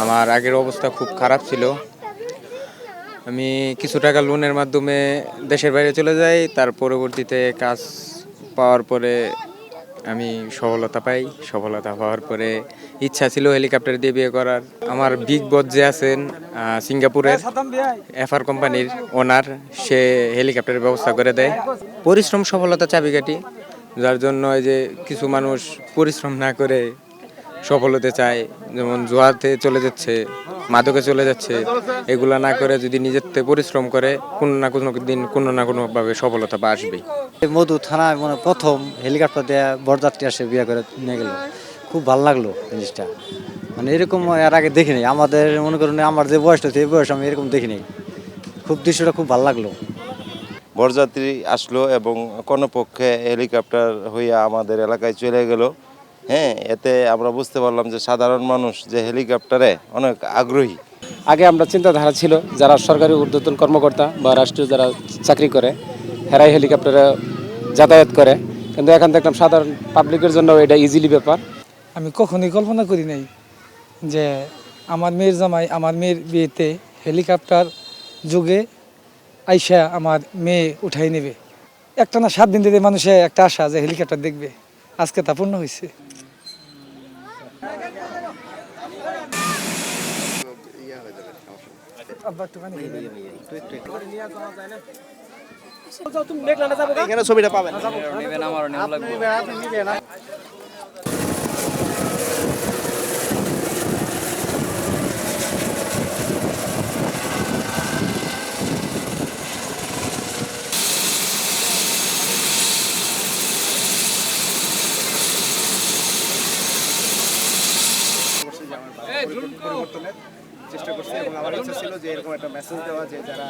আমার আগের অবস্থা খুব খারাপ ছিল। আমি কিছু টাকা লোনের মাধ্যমে দেশের বাইরে চলে যাই। তার পরবর্তীতে কাজ পাওয়ার পরে আমি সফলতা পাই। সফলতা পাওয়ার পরে ইচ্ছা ছিল হেলিকপ্টার দিয়ে বিয়ে করার। আমার বিগ বস যে আছেন সিঙ্গাপুরের এফআর কোম্পানির ওনার, সে হেলিকপ্টারের ব্যবস্থা করে দেয়। পরিশ্রম সফলতা চাবিকাঠি, যার জন্য এই যে কিছু মানুষ পরিশ্রম না করে সফল হতে চায়, যেমন জুয়াতে চলে যাচ্ছে, মাদকে চলে যাচ্ছে, এগুলা না করে যদি নিজের থেকে পরিশ্রম করে কোনো না কোনো দিন কোনো না কোনোভাবে সফলতা আসবেই। মধু থানায় মানে প্রথম হেলিকপ্টার দিয়ে বরযাত্রী আসে বিয়ে করে নিয়ে গেল, খুব ভালো লাগলো জিনিসটা। মানে এরকম এর আগে দেখিনি, আমাদের মনে করুন আমার যে বয়সটা এই বয়স আমি এরকম দেখিনি। খুব দৃশ্যটা খুব ভালো লাগলো। বরযাত্রী আসলো এবং কোনো পক্ষে হেলিকপ্টার হইয়া আমাদের এলাকায় চলে গেল। হ্যাঁ, এতে আমরা বুঝতে পারলাম যে সাধারণ মানুষ যে হেলিকপ্টারে অনেক আগ্রহী। আগে আমরা চিন্তাধারা ছিল যারা সরকারি ঊর্ধ্বতন কর্মকর্তা বা রাষ্ট্রীয় যারা চাকরি করে হেরাই হেলিকপ্টারে যাতায়াত করে, কিন্তু এখন দেখলাম সাধারণ পাবলিকের জন্য এটা ইজিলি ব্যাপার। আমি কখনোই কল্পনা করি নাই যে আমার মেয়ের জামাই আমার মেয়ের বিয়েতে হেলিকপ্টার যুগে আইসা আমার মেয়ে উঠাই নেবে। একটা না 7 দিন ধরে মানুষের একটা আশা যে হেলিকপ্টার দেখবে, আজকে তা পূর্ণ হয়েছে। এখানে ছবিটা পাবেন। পরিবর্তনের চেষ্টা করছে এবং আমার ইচ্ছা ছিল যে এরকম একটা মেসেজ দেওয়া যে যারা